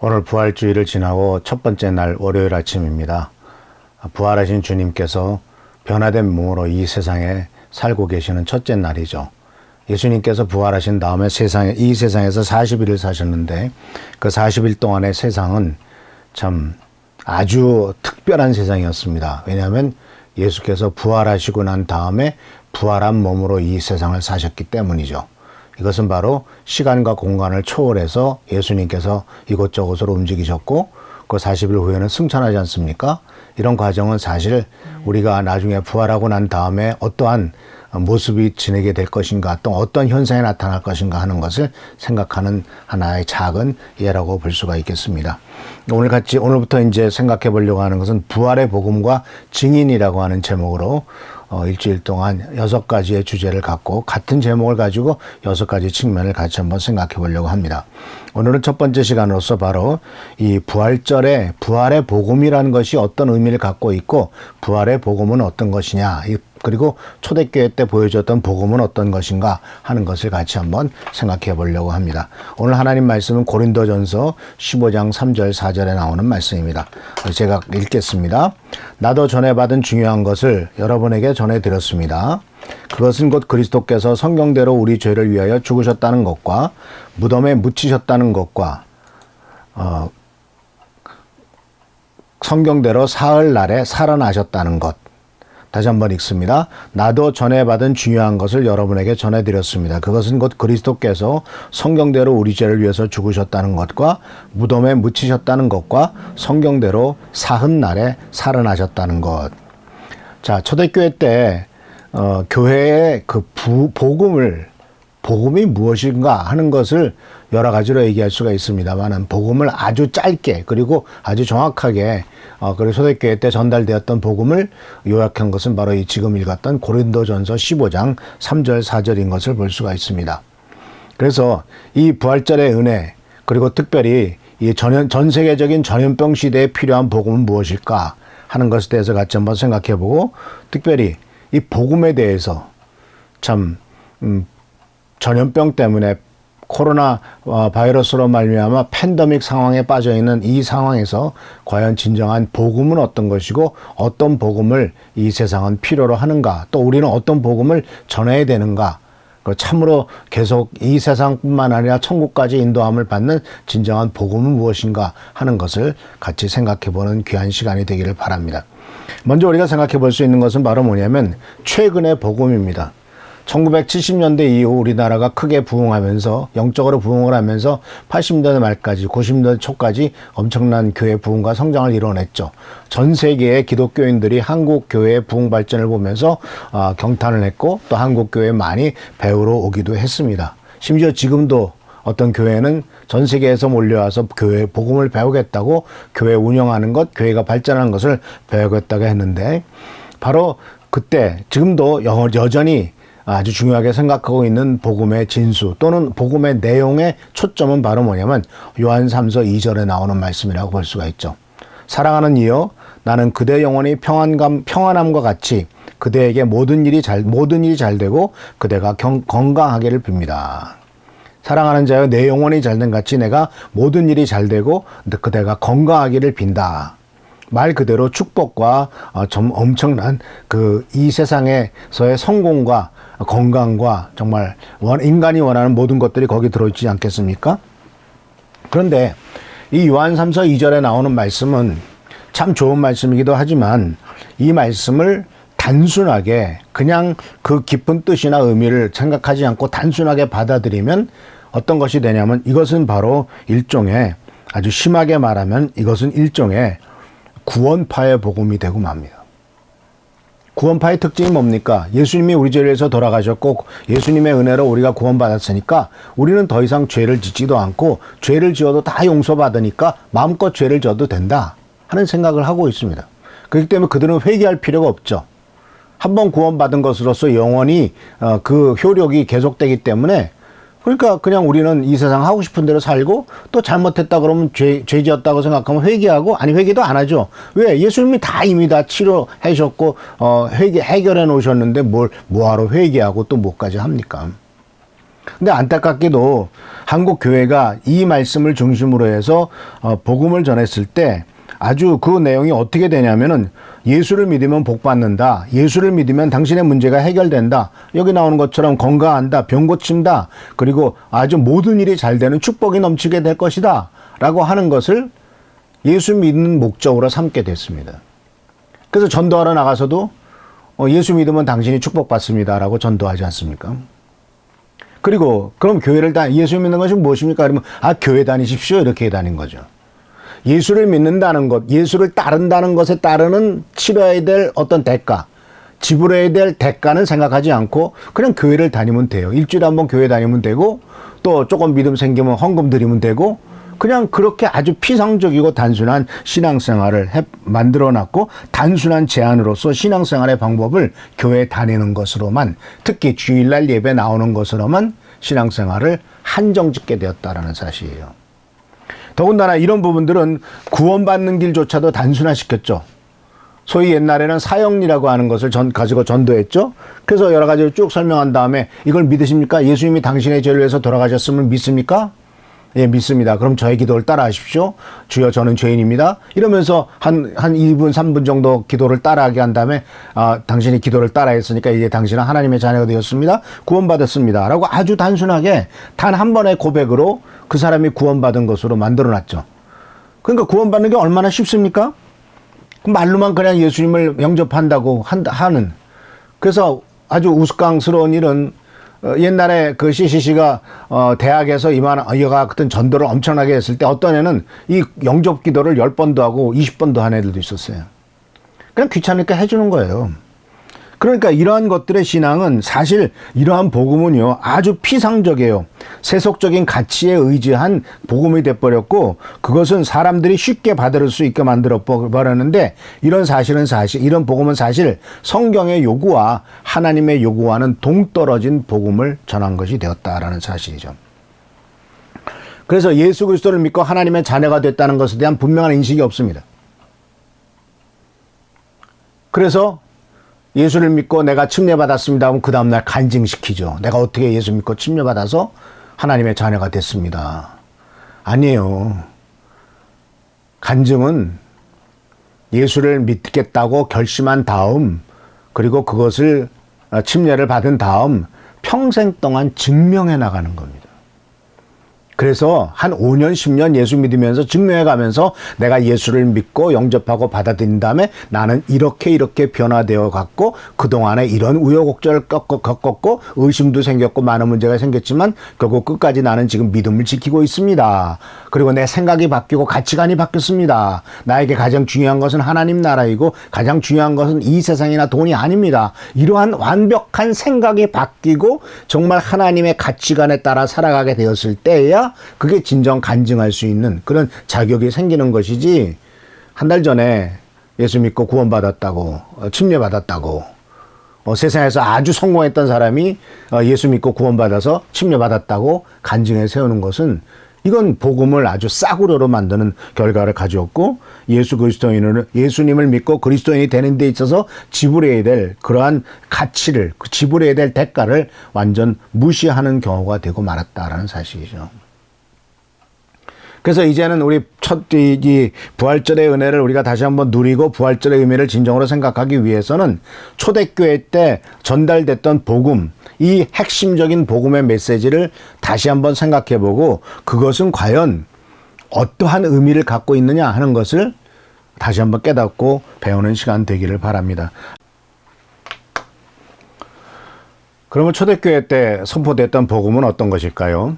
오늘 부활주일을 지나고 첫 번째 날 월요일 아침입니다. 부활하신 주님께서 변화된 몸으로 이 세상에 살고 계시는 첫째 날이죠. 예수님께서 부활하신 다음에 이 세상에서 40일을 사셨는데 그 40일 동안의 세상은 참 아주 특별한 세상이었습니다. 왜냐하면 예수께서 부활하시고 난 다음에 부활한 몸으로 이 세상을 사셨기 때문이죠. 이것은 바로 시간과 공간을 초월해서 예수님께서 이곳저곳으로 움직이셨고 그 40일 후에는 승천하지 않습니까? 이런 과정은 사실 우리가 나중에 부활하고 난 다음에 어떠한 모습이 지내게 될 것인가, 또 어떤 현상이 나타날 것인가 하는 것을 생각하는 하나의 작은 예라고 볼 수가 있겠습니다. 오늘부터 이제 생각해 보려고 하는 것은 부활의 복음과 증인이라고 하는 제목으로 일주일 동안 6가지의 주제를 갖고 같은 제목을 가지고 6가지 측면을 같이 한번 생각해 보려고 합니다. 오늘은 첫 번째 시간으로서 바로 이 부활절에 부활의 복음이라는 것이 어떤 의미를 갖고 있고 부활의 복음은 어떤 것이냐, 그리고 초대교회 때 보여줬던 복음은 어떤 것인가 하는 것을 같이 한번 생각해 보려고 합니다. 오늘 하나님 말씀은 고린도전서 15장 3절 4절에 나오는 말씀입니다. 제가 읽겠습니다. 나도 전해받은 중요한 것을 여러분에게 전해드렸습니다. 그것은 곧 그리스도께서 성경대로 우리 죄를 위하여 죽으셨다는 것과 무덤에 묻히셨다는 것과 성경대로 사흘날에 살아나셨다는 것. 다시 한번 읽습니다. 나도 전해받은 중요한 것을 여러분에게 전해드렸습니다. 그것은 곧 그리스도께서 성경대로 우리 죄를 위해서 죽으셨다는 것과 무덤에 묻히셨다는 것과 성경대로 사흘날에 살아나셨다는 것. 자, 초대교회 때 교회의 그 복음이 무엇인가 하는 것을 여러 가지로 얘기할 수가 있습니다만 복음을 아주 짧게 그리고 아주 정확하게 그리고 초대교회 때 전달되었던 복음을 요약한 것은 바로 이 지금 읽었던 고린도전서 15장 3절 4절인 것을 볼 수가 있습니다. 그래서 이 부활절의 은혜 그리고 특별히 이 전 세계적인 전염병 시대에 필요한 복음은 무엇일까 하는 것에 대해서 같이 한번 생각해보고 특별히 이 복음에 대해서 참 전염병 때문에 코로나 바이러스로 말미암아 팬데믹 상황에 빠져 있는 이 상황에서 과연 진정한 복음은 어떤 것이고 어떤 복음을 이 세상은 필요로 하는가, 또 우리는 어떤 복음을 전해야 되는가, 참으로 계속 이 세상뿐만 아니라 천국까지 인도함을 받는 진정한 복음은 무엇인가 하는 것을 같이 생각해보는 귀한 시간이 되기를 바랍니다. 먼저 우리가 생각해 볼 수 있는 것은 바로 뭐냐면 최근의 복음입니다. 1970년대 이후 우리나라가 크게 부흥하면서 영적으로 부흥을 하면서 80년대 말까지 90년대 초까지 엄청난 교회 부흥과 성장을 이뤄냈죠. 전 세계의 기독교인들이 한국 교회의 부흥 발전을 보면서 경탄을 했고 또 한국 교회에 많이 배우러 오기도 했습니다. 심지어 지금도 어떤 교회는 전 세계에서 몰려와서 교회 복음을 배우겠다고 교회 운영하는 것, 교회가 발전하는 것을 배우겠다고 했는데 바로 그때 지금도 여전히 아주 중요하게 생각하고 있는 복음의 진수 또는 복음의 내용의 초점은 바로 뭐냐면 요한 3서 2절에 나오는 말씀이라고 볼 수가 있죠. 사랑하는 이여, 나는 그대 영혼이 평안함과 같이 그대에게 모든 일이 잘 되고 그대가 건강하기를 빕니다. 사랑하는 자여, 내 영혼이 잘된 같이 내가 모든 일이 잘 되고 그대가 건강하기를 빈다. 말 그대로 축복과 엄청난 이 세상에서의 성공과 건강과 정말 인간이 원하는 모든 것들이 거기 들어있지 않겠습니까? 그런데 이 요한 3서 2절에 나오는 말씀은 참 좋은 말씀이기도 하지만 이 말씀을 단순하게 그냥 그 깊은 뜻이나 의미를 생각하지 않고 단순하게 받아들이면 어떤 것이 되냐면 이것은 바로 일종의, 아주 심하게 말하면 이것은 일종의 구원파의 복음이 되고 맙니다. 구원파의 특징이 뭡니까? 예수님이 우리 죄를 위해서 돌아가셨고 예수님의 은혜로 우리가 구원받았으니까 우리는 더 이상 죄를 짓지도 않고 죄를 지어도 다 용서받으니까 마음껏 죄를 져도 된다 하는 생각을 하고 있습니다. 그렇기 때문에 그들은 회개할 필요가 없죠. 한번 구원받은 것으로서 영원히 그 효력이 계속되기 때문에, 그러니까 그냥 우리는 이 세상 하고 싶은 대로 살고 또 잘못했다 그러면 죄 지었다고 생각하면 회개하고, 아니 회개도 안 하죠. 왜? 예수님이 다 이미 다 치료해 셨고 해결해 놓으셨는데 뭐하러 회개하고 또 뭐까지 합니까? 근데 안타깝게도 한국 교회가 이 말씀을 중심으로 해서 복음을 전했을 때 아주 그 내용이 어떻게 되냐면은 예수를 믿으면 복 받는다. 예수를 믿으면 당신의 문제가 해결된다. 여기 나오는 것처럼 건강한다. 병 고친다. 그리고 아주 모든 일이 잘 되는 축복이 넘치게 될 것이다. 라고 하는 것을 예수 믿는 목적으로 삼게 됐습니다. 그래서 전도하러 나가서도 예수 믿으면 당신이 축복받습니다. 라고 전도하지 않습니까? 그리고 그럼 교회를 예수 믿는 것이 무엇입니까? 그러면 교회 다니십시오. 이렇게 다닌 거죠. 예수를 믿는다는 것, 예수를 따른다는 것에 따르는 치러야 될 어떤 대가, 지불해야 될 대가는 생각하지 않고 그냥 교회를 다니면 돼요. 일주일에 한 번 교회 다니면 되고 또 조금 믿음 생기면 헌금 드리면 되고, 그냥 그렇게 아주 피상적이고 단순한 신앙생활을 만들어놨고 단순한 제안으로서 신앙생활의 방법을 교회 다니는 것으로만, 특히 주일날 예배 나오는 것으로만 신앙생활을 한정짓게 되었다라는 사실이에요. 더군다나 이런 부분들은 구원받는 길조차도 단순화시켰죠. 소위 옛날에는 사형리라고 하는 것을 가지고 전도했죠. 그래서 여러 가지를 쭉 설명한 다음에 이걸 믿으십니까? 예수님이 당신의 죄를 위해서 돌아가셨음을 믿습니까? 예, 믿습니다. 그럼 저의 기도를 따라 하십시오. 주여, 저는 죄인입니다. 이러면서 한 2분, 3분 정도 기도를 따라하게 한 다음에, 당신이 기도를 따라 했으니까 이제 당신은 하나님의 자녀가 되었습니다. 구원받았습니다. 라고 아주 단순하게 단 한 번의 고백으로 그 사람이 구원받은 것으로 만들어놨죠. 그러니까 구원받는 게 얼마나 쉽습니까? 말로만 그냥 예수님을 영접한다고 하는. 그래서 아주 우스꽝스러운 일은, 옛날에 그 CCC가 대학에서 이와 같은 전도를 엄청나게 했을 때 어떤 애는 이 영접 기도를 10번도 하고 20번도 한 애들도 있었어요. 그냥 귀찮으니까 해주는 거예요. 그러니까 이러한 것들의 신앙은, 사실 이러한 복음은요 아주 피상적이에요. 세속적인 가치에 의지한 복음이 돼버렸고, 그것은 사람들이 쉽게 받을 수 있게 만들어 버렸는데, 이런 복음은 사실 성경의 요구와 하나님의 요구와는 동떨어진 복음을 전한 것이 되었다라는 사실이죠. 그래서 예수 그리스도를 믿고 하나님의 자녀가 됐다는 것에 대한 분명한 인식이 없습니다. 그래서 예수를 믿고 내가 침례받았습니다 하면 그 다음날 간증시키죠. 내가 어떻게 예수 믿고 침례받아서 하나님의 자녀가 됐습니다. 아니에요. 간증은 예수를 믿겠다고 결심한 다음, 그리고 그것을 침례를 받은 다음 평생 동안 증명해 나가는 겁니다. 그래서 한 5년, 10년 예수 믿으면서 증명해 가면서 내가 예수를 믿고 영접하고 받아들인 다음에 나는 이렇게 변화되어 갔고, 그동안에 이런 우여곡절을 겪었고 의심도 생겼고 많은 문제가 생겼지만 결국 끝까지 나는 지금 믿음을 지키고 있습니다. 그리고 내 생각이 바뀌고 가치관이 바뀌었습니다. 나에게 가장 중요한 것은 하나님 나라이고 가장 중요한 것은 이 세상이나 돈이 아닙니다. 이러한 완벽한 생각이 바뀌고 정말 하나님의 가치관에 따라 살아가게 되었을 때야 그게 진정 간증할 수 있는 그런 자격이 생기는 것이지, 한 달 전에 예수 믿고 구원받았다고, 침례받았다고, 세상에서 아주 성공했던 사람이 예수 믿고 구원받아서 침례받았다고 간증해 세우는 것은, 이건 복음을 아주 싸구려로 만드는 결과를 가져왔고, 예수님을 믿고 그리스도인이 되는 데 있어서 지불해야 될 그러한 가치를, 지불해야 될 대가를 완전 무시하는 경우가 되고 말았다라는 사실이죠. 그래서 이제는 우리 이 부활절의 은혜를 우리가 다시 한번 누리고 부활절의 의미를 진정으로 생각하기 위해서는 초대교회 때 전달됐던 복음, 이 핵심적인 복음의 메시지를 다시 한번 생각해보고 그것은 과연 어떠한 의미를 갖고 있느냐 하는 것을 다시 한번 깨닫고 배우는 시간 되기를 바랍니다. 그러면 초대교회 때 선포됐던 복음은 어떤 것일까요?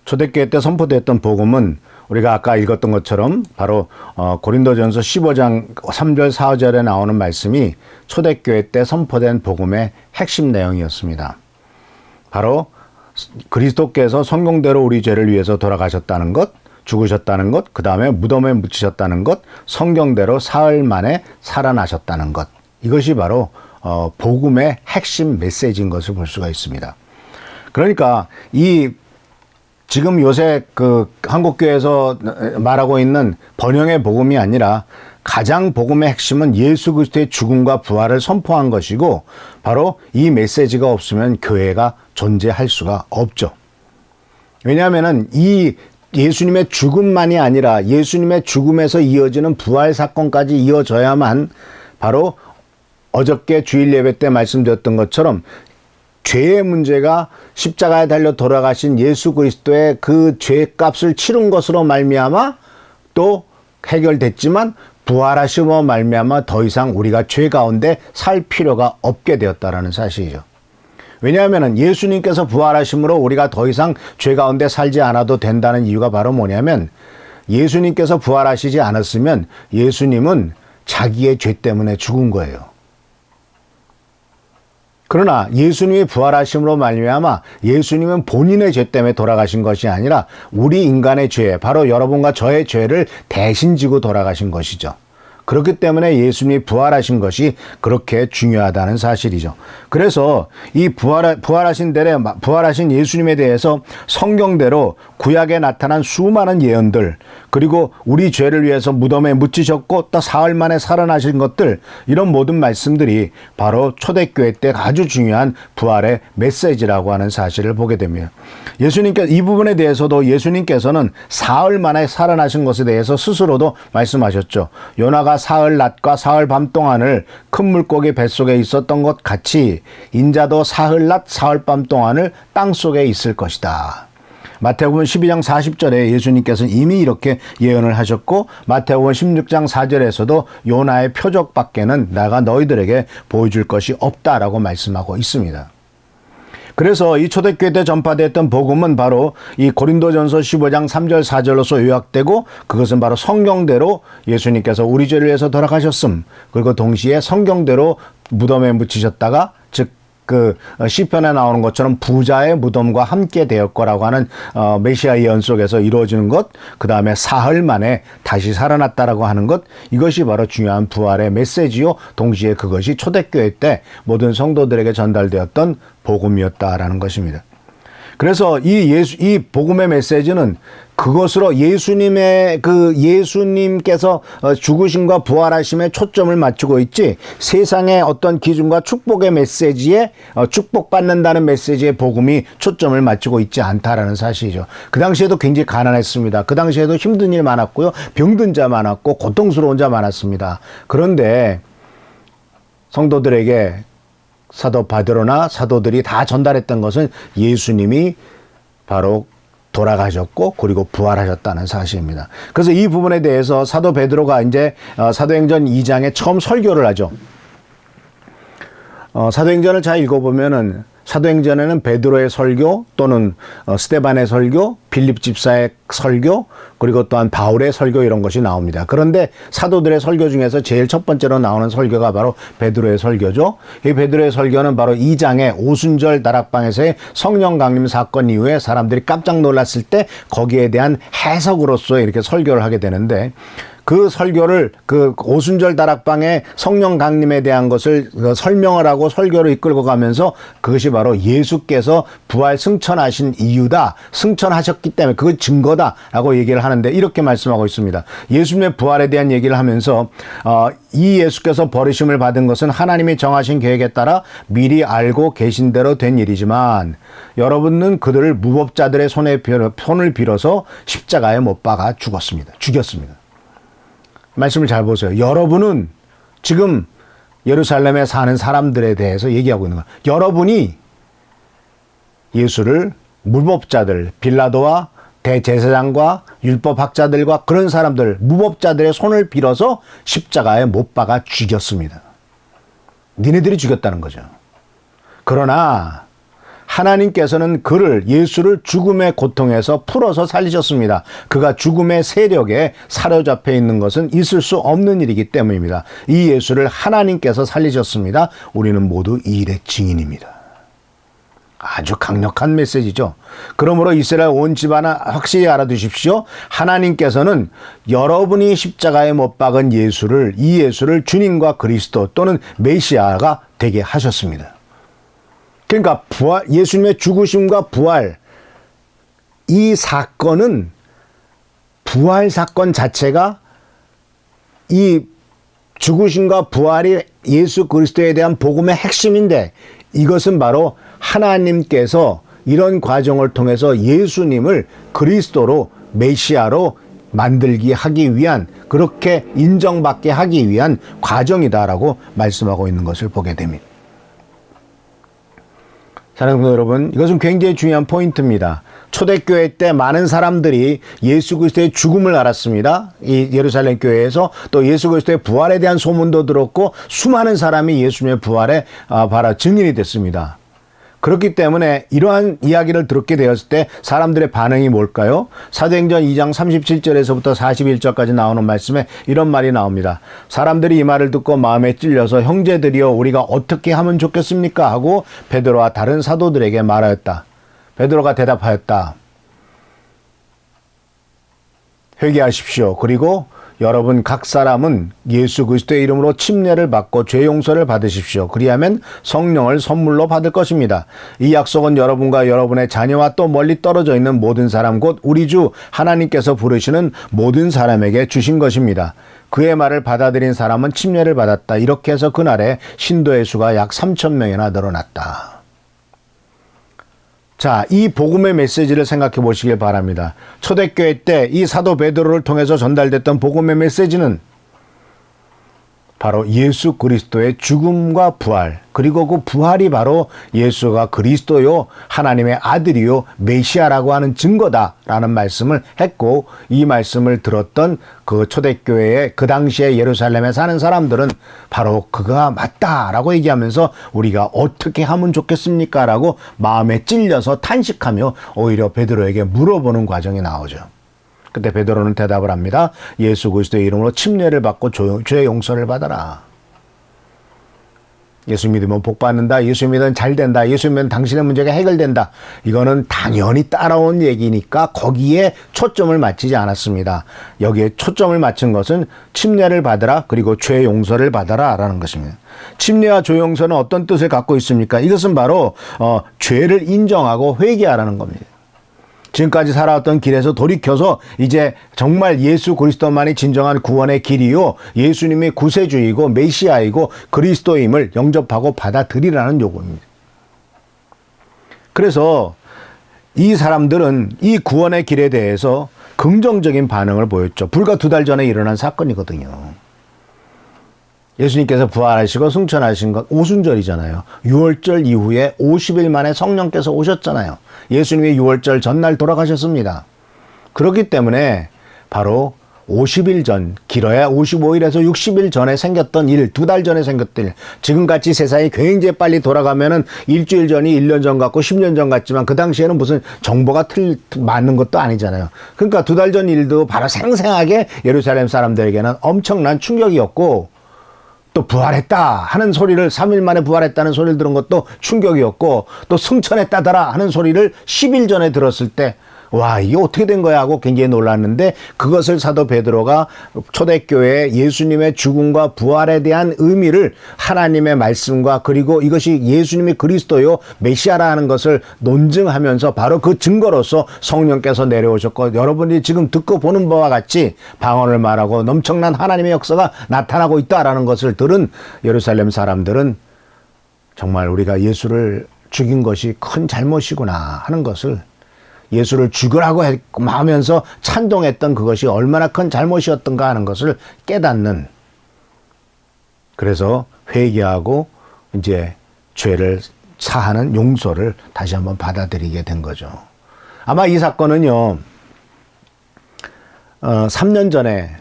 초대교회 때 선포됐던 복음은 우리가 아까 읽었던 것처럼 바로 고린도전서 15장 3절 4절에 나오는 말씀이 초대교회 때 선포된 복음의 핵심 내용이었습니다. 바로 그리스도께서 성경대로 우리 죄를 위해서 돌아가셨다는 것, 죽으셨다는 것, 그 다음에 무덤에 묻히셨다는 것, 성경대로 사흘 만에 살아나셨다는 것. 이것이 바로 복음의 핵심 메시지인 것을 볼 수가 있습니다. 그러니까 지금 요새 한국교회에서 말하고 있는 번영의 복음이 아니라 가장 복음의 핵심은 예수 그리스도의 죽음과 부활을 선포한 것이고, 바로 이 메시지가 없으면 교회가 존재할 수가 없죠. 왜냐하면은 이 예수님의 죽음만이 아니라 예수님의 죽음에서 이어지는 부활 사건까지 이어져야만 바로 어저께 주일 예배 때 말씀드렸던 것처럼 죄의 문제가 십자가에 달려 돌아가신 예수 그리스도의 그 죄값을 치른 것으로 말미암아 또 해결됐지만, 부활하심으로 말미암아 더 이상 우리가 죄 가운데 살 필요가 없게 되었다라는 사실이죠. 왜냐하면 예수님께서 부활하심으로 우리가 더 이상 죄 가운데 살지 않아도 된다는 이유가 바로 뭐냐면, 예수님께서 부활하시지 않았으면 예수님은 자기의 죄 때문에 죽은 거예요. 그러나 예수님이 부활하심으로 말미암아 예수님은 본인의 죄 때문에 돌아가신 것이 아니라 우리 인간의 죄, 바로 여러분과 저의 죄를 대신 지고 돌아가신 것이죠. 그렇기 때문에 예수님이 부활하신 것이 그렇게 중요하다는 사실이죠. 그래서 이 부활하신 예수님에 대해서 성경대로 구약에 나타난 수많은 예언들, 그리고 우리 죄를 위해서 무덤에 묻히셨고 또 사흘 만에 살아나신 것들, 이런 모든 말씀들이 바로 초대교회 때 아주 중요한 부활의 메시지라고 하는 사실을 보게 됩니다. 이 부분에 대해서도 예수님께서는 사흘 만에 살아나신 것에 대해서 스스로도 말씀하셨죠. 요나가 사흘 낮과 사흘 밤 동안을 큰 물고기 뱃속에 있었던 것 같이 인자도 사흘 낮 사흘 밤 동안을 땅속에 있을 것이다. 마태복음 12장 40절에 예수님께서는 이미 이렇게 예언을 하셨고, 마태복음 16장 4절에서도 요나의 표적밖에는 내가 너희들에게 보여줄 것이 없다라고 말씀하고 있습니다. 그래서 이 초대교회 때 전파됐던 복음은 바로 이 고린도전서 15장 3절 4절로서 요약되고, 그것은 바로 성경대로 예수님께서 우리 죄를 위해서 돌아가셨음, 그리고 동시에 성경대로 무덤에 묻히셨다가, 즉 시편에 나오는 것처럼 부자의 무덤과 함께 되었거라고 하는 메시아 예언 속에서 이루어지는 것, 그 다음에 사흘 만에 다시 살아났다라고 하는 것, 이것이 바로 중요한 부활의 메시지요. 동시에 그것이 초대교회 때 모든 성도들에게 전달되었던 복음이었다라는 것입니다. 그래서 이 복음의 메시지는 그것으로 예수님께서 죽으심과 부활하심에 초점을 맞추고 있지, 세상의 어떤 기준과 축복의 메시지에 축복받는다는 메시지의 복음이 초점을 맞추고 있지 않다라는 사실이죠. 그 당시에도 굉장히 가난했습니다. 그 당시에도 힘든 일 많았고요. 병든 자 많았고 고통스러운 자 많았습니다. 그런데 성도들에게 사도 바드로나 사도들이 다 전달했던 것은 예수님이 바로 돌아가셨고 그리고 부활하셨다는 사실입니다. 그래서 이 부분에 대해서 사도 베드로가 이제 사도행전 2장에 처음 설교를 하죠. 사도행전을 잘 읽어보면은 사도행전에는 베드로의 설교 또는 스데반의 설교, 빌립 집사의 설교, 그리고 또한 바울의 설교, 이런 것이 나옵니다. 그런데 사도들의 설교 중에서 제일 첫 번째로 나오는 설교가 바로 베드로의 설교죠. 이 베드로의 설교는 바로 2장의 오순절 다락방에서의 성령 강림 사건 이후에 사람들이 깜짝 놀랐을 때 거기에 대한 해석으로서 이렇게 설교를 하게 되는데, 그 설교를 오순절 다락방의 성령 강림에 대한 것을 설명을 하고 설교를 이끌고 가면서 그것이 바로 예수께서 부활 승천하신 이유다, 승천하셨기 때문에 그 증거다라고 얘기를 하는데, 이렇게 말씀하고 있습니다. 예수님의 부활에 대한 얘기를 하면서 이 예수께서 버리심을 받은 것은 하나님이 정하신 계획에 따라 미리 알고 계신 대로 된 일이지만 여러분은 그들을 무법자들의 손을 빌어서 십자가에 못 박아 죽였습니다. 말씀을 잘 보세요. 여러분은 지금 예루살렘에 사는 사람들에 대해서 얘기하고 있는 거예요. 여러분이 예수를 무법자들, 빌라도와 대제사장과 율법학자들과 그런 사람들, 무법자들의 손을 빌어서 십자가에 못 박아 죽였습니다. 니네들이 죽였다는 거죠. 그러나 하나님께서는 예수를 죽음의 고통에서 풀어서 살리셨습니다. 그가 죽음의 세력에 사로잡혀 있는 것은 있을 수 없는 일이기 때문입니다. 이 예수를 하나님께서 살리셨습니다. 우리는 모두 이 일의 증인입니다. 아주 강력한 메시지죠. 그러므로 이스라엘 온 집안은 확실히 알아두십시오. 하나님께서는 여러분이 십자가에 못 박은 이 예수를 주님과 그리스도 또는 메시아가 되게 하셨습니다. 그러니까 예수님의 죽으심과 부활, 이 사건은 부활 사건 자체가 이 죽으심과 부활이 예수 그리스도에 대한 복음의 핵심인데, 이것은 바로 하나님께서 이런 과정을 통해서 예수님을 그리스도로 메시아로 만들기 하기 위한, 그렇게 인정받게 하기 위한 과정이다라고 말씀하고 있는 것을 보게 됩니다. 사랑하는 성도 여러분, 이것은 굉장히 중요한 포인트입니다. 초대교회 때 많은 사람들이 예수 그리스도의 죽음을 알았습니다. 이 예루살렘 교회에서 또 예수 그리스도의 부활에 대한 소문도 들었고, 수많은 사람이 예수님의 부활에 바로 증인이 됐습니다. 그렇기 때문에 이러한 이야기를 듣게 되었을 때 사람들의 반응이 뭘까요? 사도행전 2장 37절에서부터 41절까지 나오는 말씀에 이런 말이 나옵니다. 사람들이 이 말을 듣고 마음에 찔려서 형제들이여 우리가 어떻게 하면 좋겠습니까? 하고 베드로와 다른 사도들에게 말하였다. 베드로가 대답하였다. 회개하십시오. 그리고 여러분 각 사람은 예수 그리스도의 이름으로 침례를 받고 죄 용서를 받으십시오. 그리하면 성령을 선물로 받을 것입니다. 이 약속은 여러분과 여러분의 자녀와 또 멀리 떨어져 있는 모든 사람, 곧 우리 주 하나님께서 부르시는 모든 사람에게 주신 것입니다. 그의 말을 받아들인 사람은 침례를 받았다. 이렇게 해서 그날에 신도의 수가 약 3,000명이나 늘어났다. 자, 이 복음의 메시지를 생각해 보시길 바랍니다. 초대교회 때 이 사도 베드로를 통해서 전달됐던 복음의 메시지는 바로 예수 그리스도의 죽음과 부활, 그리고 그 부활이 바로 예수가 그리스도요, 하나님의 아들이요, 메시아라고 하는 증거다라는 말씀을 했고, 이 말씀을 들었던 그 초대교회의 그 당시에 예루살렘에 사는 사람들은 바로 그가 맞다라고 얘기하면서 우리가 어떻게 하면 좋겠습니까? 라고 마음에 찔려서 탄식하며 오히려 베드로에게 물어보는 과정이 나오죠. 그때 베드로는 대답을 합니다. 예수 그리스도의 이름으로 침례를 받고 죄 용서를 받아라. 예수 믿으면 복 받는다. 예수 믿으면 잘 된다. 예수 믿으면 당신의 문제가 해결된다. 이거는 당연히 따라온 얘기니까 거기에 초점을 맞추지 않았습니다. 여기에 초점을 맞춘 것은 침례를 받으라, 그리고 죄 용서를 받아라 라는 것입니다. 침례와 죄 용서는 어떤 뜻을 갖고 있습니까? 이것은 바로 죄를 인정하고 회개하라는 겁니다. 지금까지 살아왔던 길에서 돌이켜서 이제 정말 예수 그리스도만이 진정한 구원의 길이요, 예수님이 구세주이고 메시아이고 그리스도임을 영접하고 받아들이라는 요구입니다. 그래서 이 사람들은 이 구원의 길에 대해서 긍정적인 반응을 보였죠. 불과 2달 전에 일어난 사건이거든요. 예수님께서 부활하시고 승천하신 건 오순절이잖아요. 유월절 이후에 50일 만에 성령께서 오셨잖아요. 예수님이 유월절 전날 돌아가셨습니다. 그렇기 때문에 바로 50일 전, 길어야 55일에서 60일 전에 생겼던 일, 2달 전에 생겼던 일, 지금같이 세상이 굉장히 빨리 돌아가면은 일주일 전이 1년 전 같고 10년 전 같지만 그 당시에는 무슨 정보가 맞는 것도 아니잖아요. 그러니까 2달 전 일도 바로 생생하게 예루살렘 사람들에게는 엄청난 충격이었고, 또 부활했다 하는 소리를 3일 만에 부활했다는 소리를 들은 것도 충격이었고, 또 승천했다더라 하는 소리를 10일 전에 들었을 때 와, 이게 어떻게 된 거야 하고 굉장히 놀랐는데, 그것을 사도 베드로가 초대교회에 예수님의 죽음과 부활에 대한 의미를 하나님의 말씀과 그리고 이것이 예수님이 그리스도요 메시아라 하는 것을 논증하면서 바로 그 증거로서 성령께서 내려오셨고, 여러분이 지금 듣고 보는 바와 같이 방언을 말하고 엄청난 하나님의 역사가 나타나고 있다라는 것을 들은 예루살렘 사람들은 정말 우리가 예수를 죽인 것이 큰 잘못이구나 하는 것을, 예수를 죽으라고 하면서 찬동했던 그것이 얼마나 큰 잘못이었던가 하는 것을 깨닫는, 그래서 회개하고 이제 죄를 사하는 용서를 다시 한번 받아들이게 된 거죠. 아마 이 사건은요, 3년 전에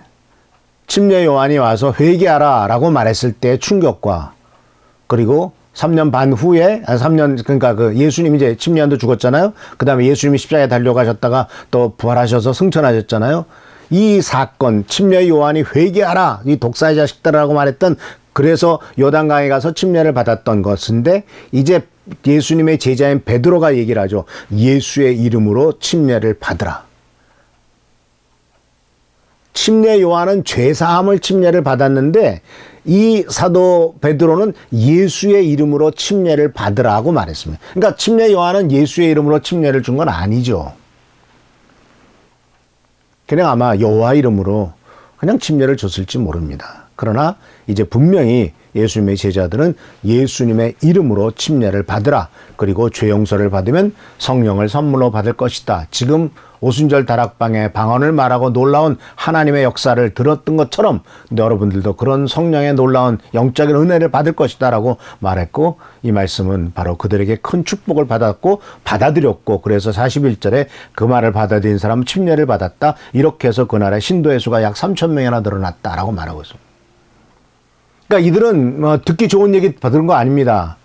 침례 요한이 와서 회개하라 라고 말했을 때의 충격과, 그리고 3년 반 후에, 3년, 그러니까 그 예수님이 이제 침례요한도 죽었잖아요. 그 다음에 예수님이 십자가에 달려가셨다가 또 부활하셔서 승천하셨잖아요. 이 사건, 침례 요한이 회개하라, 이 독사의 자식들이라고 말했던, 그래서 요단강에 가서 침례를 받았던 것인데, 이제 예수님의 제자인 베드로가 얘기를 하죠. 예수의 이름으로 침례를 받으라. 침례 요한은 죄사함을 침례를 받았는데, 이 사도 베드로는 예수의 이름으로 침례를 받으라고 말했습니다. 그러니까 침례 요한은 예수의 이름으로 침례를 준 건 아니죠. 그냥 아마 여호와 이름으로 그냥 침례를 줬을지 모릅니다. 그러나 이제 분명히 예수님의 제자들은 예수님의 이름으로 침례를 받으라. 그리고 죄 용서를 받으면 성령을 선물로 받을 것이다. 지금 오순절 다락방에 방언을 말하고 놀라운 하나님의 역사를 들었던 것처럼 여러분들도 그런 성령의 놀라운 영적인 은혜를 받을 것이다 라고 말했고, 이 말씀은 바로 그들에게 큰 축복을 받았고 받아들였고, 그래서 41절에 그 말을 받아들인 사람은 침례를 받았다. 이렇게 해서 그날의 신도의 수가 약 3,000명이나 늘어났다라고 말하고 있습니다. 그러니까 이들은 듣기 좋은 얘기 받은 거 아닙니다.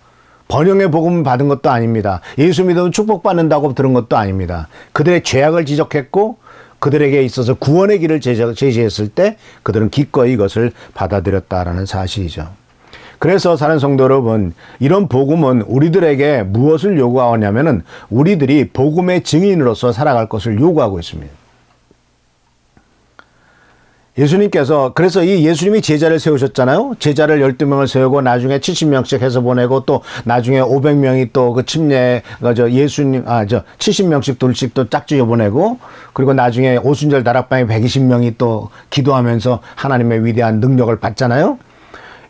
번영의 복음 받은 것도 아닙니다. 예수 믿으면 축복받는다고 들은 것도 아닙니다. 그들의 죄악을 지적했고 그들에게 있어서 구원의 길을 제시했을 때 그들은 기꺼이 이것을 받아들였다라는 사실이죠. 그래서 사는 성도 여러분, 이런 복음은 우리들에게 무엇을 요구하냐면은 우리들이 복음의 증인으로서 살아갈 것을 요구하고 있습니다. 예수님께서, 그래서 이 예수님이 제자를 세우셨잖아요. 제자를 12명을 세우고 나중에 70명씩 해서 보내고 또 나중에 500명이 또 그 침례, 70명씩 둘씩 또 짝지어 보내고, 그리고 나중에 오순절 다락방에 120명이 또 기도하면서 하나님의 위대한 능력을 받잖아요.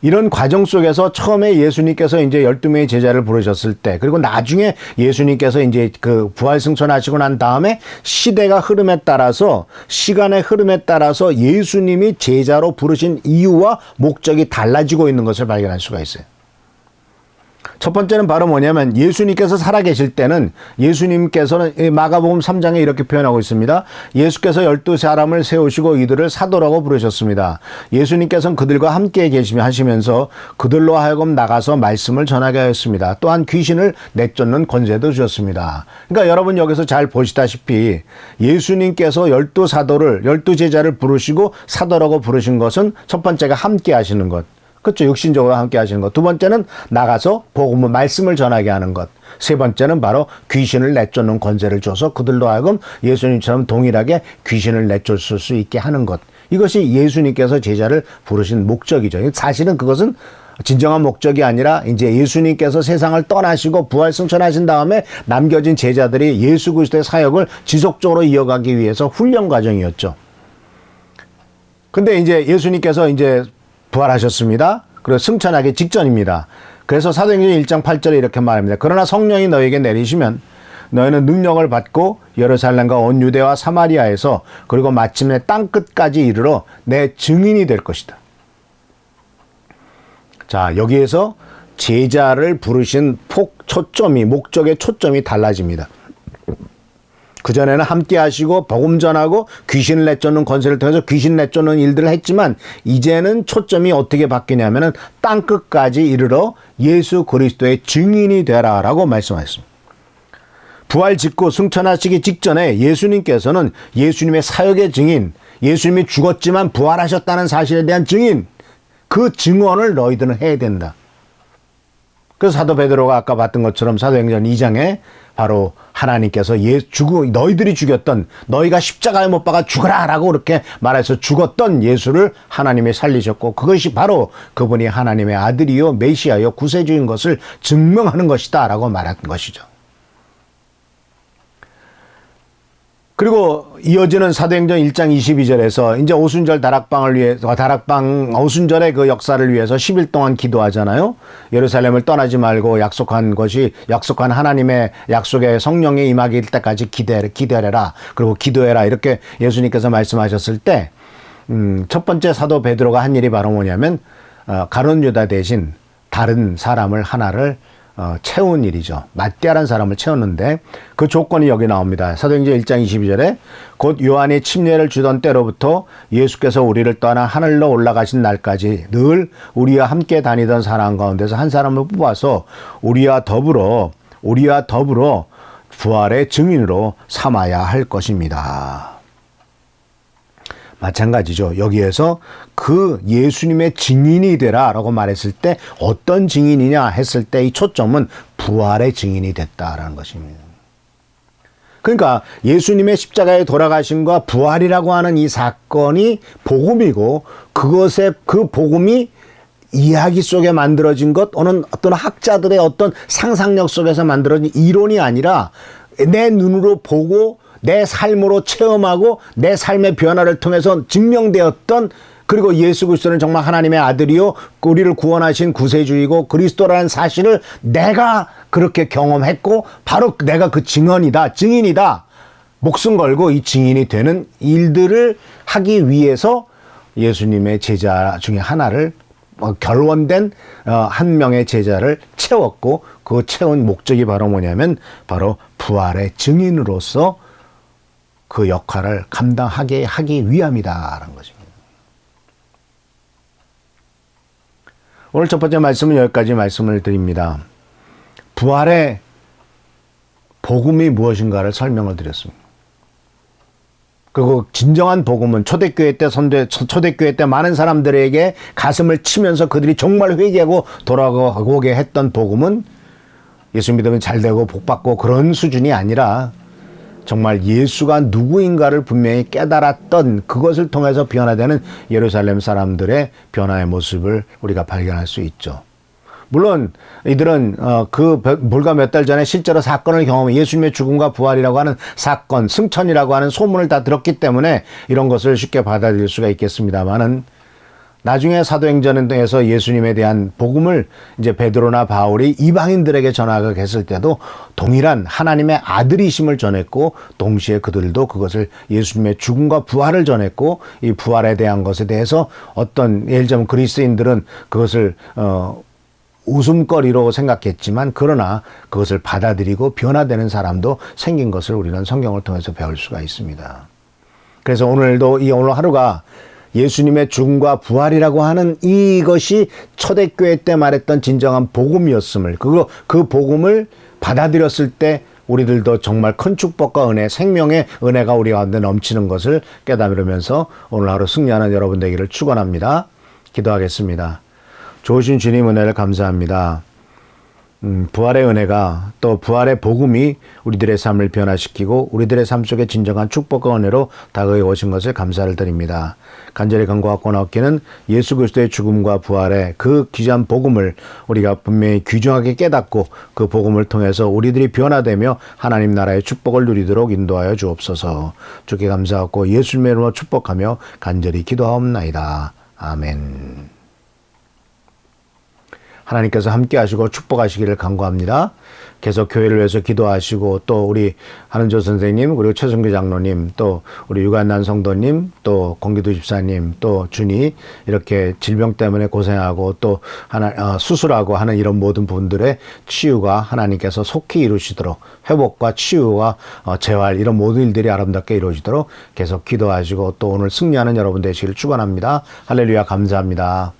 이런 과정 속에서 처음에 예수님께서 이제 12명의 제자를 부르셨을 때, 그리고 나중에 예수님께서 이제 그 부활 승천하시고 난 다음에 시대가 흐름에 따라서, 시간의 흐름에 따라서 예수님이 제자로 부르신 이유와 목적이 달라지고 있는 것을 발견할 수가 있어요. 첫 번째는 바로 뭐냐면 예수님께서 살아계실 때는 예수님께서는 마가복음 3장에 이렇게 표현하고 있습니다. 예수께서 12사람을 세우시고 이들을 사도라고 부르셨습니다. 예수님께서는 그들과 함께 계시며 하시면서 그들로 하여금 나가서 말씀을 전하게 하였습니다. 또한 귀신을 내쫓는 권세도 주셨습니다. 그러니까 여러분 여기서 잘 보시다시피 예수님께서 12사도를, 12제자를 부르시고 사도라고 부르신 것은 첫 번째가 함께 하시는 것. 그렇죠. 육신적으로 함께 하시는 것. 두 번째는 나가서 복음의 말씀을 전하게 하는 것. 세 번째는 바로 귀신을 내쫓는 권세를 줘서 그들로 하여금 예수님처럼 동일하게 귀신을 내쫓을 수 있게 하는 것. 이것이 예수님께서 제자를 부르신 목적이죠. 사실은 그것은 진정한 목적이 아니라 이제 예수님께서 세상을 떠나시고 부활 승천하신 다음에 남겨진 제자들이 예수 그리스도의 사역을 지속적으로 이어가기 위해서 훈련 과정이었죠. 근데 이제 예수님께서 이제 부활하셨습니다. 그리고 승천하기 직전입니다. 그래서 사도행전 1장 8절에 이렇게 말합니다. 그러나 성령이 너에게 내리시면 너희는 능력을 받고 예루살렘과 온 유대와 사마리아에서 그리고 마침내 땅끝까지 이르러 내 증인이 될 것이다. 자, 여기에서 제자를 부르신 초점이, 목적의 초점이 달라집니다. 그전에는 함께 하시고 복음 전하고 귀신을 내쫓는 권세를 통해서 귀신 내쫓는 일들을 했지만 이제는 초점이 어떻게 바뀌냐면은 땅끝까지 이르러 예수 그리스도의 증인이 되라라고 말씀하셨습니다. 부활 직후 승천하시기 직전에 예수님께서는 예수님의 사역의 증인, 예수님이 죽었지만 부활하셨다는 사실에 대한 증인, 그 증언을 너희들은 해야 된다. 그래서 사도 베드로가 아까 봤던 것처럼 사도행전 2장에 바로 하나님께서 너희들이 죽였던, 너희가 십자가에 못 박아 죽어라 라고 그렇게 말해서 죽었던 예수를 하나님이 살리셨고 그것이 바로 그분이 하나님의 아들이요 메시아요 구세주인 것을 증명하는 것이다 라고 말한 것이죠. 그리고 이어지는 사도행전 1장 22절에서 이제 오순절 다락방을 위해서, 오순절의 그 역사를 위해서 10일 동안 기도하잖아요. 예루살렘을 떠나지 말고 약속한 하나님의 약속의 성령이 임하기 때까지 기다려라. 그리고 기도해라. 이렇게 예수님께서 말씀하셨을 때, 첫 번째 사도 베드로가 한 일이 바로 뭐냐면, 가룟 유다 대신 다른 사람을 하나를 채운 일이죠. 맞대하란 사람을 채웠는데 그 조건이 여기 나옵니다. 사도행전 1장 22절에 곧 요한이 침례를 주던 때로부터 예수께서 우리를 떠나 하늘로 올라가신 날까지 늘 우리와 함께 다니던 사람 가운데서 한 사람을 뽑아서 우리와 더불어 부활의 증인으로 삼아야 할 것입니다. 마찬가지죠. 여기에서 그 예수님의 증인이 되라 라고 말했을 때 어떤 증인이냐 했을 때 이 초점은 부활의 증인이 됐다라는 것입니다. 그러니까 예수님의 십자가에 돌아가심과 부활이라고 하는 이 사건이 복음이고 그 복음이 이야기 속에 만들어진 것, 어떤 학자들의 어떤 상상력 속에서 만들어진 이론이 아니라 내 눈으로 보고 내 삶으로 체험하고 내 삶의 변화를 통해서 증명되었던, 그리고 예수 그리스도는 정말 하나님의 아들이요 우리를 구원하신 구세주이고 그리스도라는 사실을 내가 그렇게 경험했고 바로 내가 그 증인이다. 목숨 걸고 이 증인이 되는 일들을 하기 위해서 예수님의 제자 중에 하나를 결원된 한 명의 제자를 채웠고, 그 채운 목적이 바로 뭐냐면 바로 부활의 증인으로서 그 역할을 감당하게 하기 위함이다라는 것입니다. 오늘 첫 번째 말씀은 여기까지 말씀을 드립니다. 부활의 복음이 무엇인가를 설명을 드렸습니다. 그리고 진정한 복음은 초대교회 때 많은 사람들에게 가슴을 치면서 그들이 정말 회개하고 돌아오게 했던 복음은 예수 믿으면 잘 되고 복 받고 그런 수준이 아니라 정말 예수가 누구인가를 분명히 깨달았던, 그것을 통해서 변화되는 예루살렘 사람들의 변화의 모습을 우리가 발견할 수 있죠. 물론 이들은 불과 몇 달 전에 실제로 사건을 경험해 예수님의 죽음과 부활이라고 하는 사건, 승천이라고 하는 소문을 다 들었기 때문에 이런 것을 쉽게 받아들일 수가 있겠습니다만은, 나중에 사도행전에서 예수님에 대한 복음을 이제 베드로나 바울이 이방인들에게 전하겠을 때도 동일한 하나님의 아들이심을 전했고, 동시에 그들도 그것을 예수님의 죽음과 부활을 전했고, 이 부활에 대한 것에 대해서 예를 들면 그리스도인들은 그것을 웃음거리로 생각했지만, 그러나 그것을 받아들이고 변화되는 사람도 생긴 것을 우리는 성경을 통해서 배울 수가 있습니다. 그래서 오늘 하루가 예수님의 죽음과 부활이라고 하는 이것이 초대교회 때 말했던 진정한 복음이었음을, 그 복음을 받아들였을 때 우리들도 정말 큰 축복과 은혜, 생명의 은혜가 우리 가운데 넘치는 것을 깨달으면서 오늘 하루 승리하는 여러분 되기를 축원합니다. 기도하겠습니다. 좋으신 주님 은혜를 감사합니다. 부활의 은혜가, 또 부활의 복음이 우리들의 삶을 변화시키고 우리들의 삶 속에 진정한 축복과 은혜로 다가해 오신 것을 감사를 드립니다. 간절히 간구하고 나옵기는 예수 그리스도의 죽음과 부활의 그 귀한 복음을 우리가 분명히 귀중하게 깨닫고 그 복음을 통해서 우리들이 변화되며 하나님 나라의 축복을 누리도록 인도하여 주옵소서. 주께 감사하고 예수님의 이름으로 축복하며 간절히 기도하옵나이다. 아멘. 하나님께서 함께 하시고 축복하시기를 간구합니다. 계속 교회를 위해서 기도하시고, 또 우리 한은조 선생님, 그리고 최승규 장로님, 또 우리 유관난 성도님, 또 공기도 집사님, 또 준이 이렇게 질병 때문에 고생하고 또 수술하고 하는 이런 모든 분들의 치유가 하나님께서 속히 이루시도록, 회복과 치유와 재활, 이런 모든 일들이 아름답게 이루어지도록 계속 기도하시고, 또 오늘 승리하는 여러분 되시기를 축원합니다. 할렐루야. 감사합니다.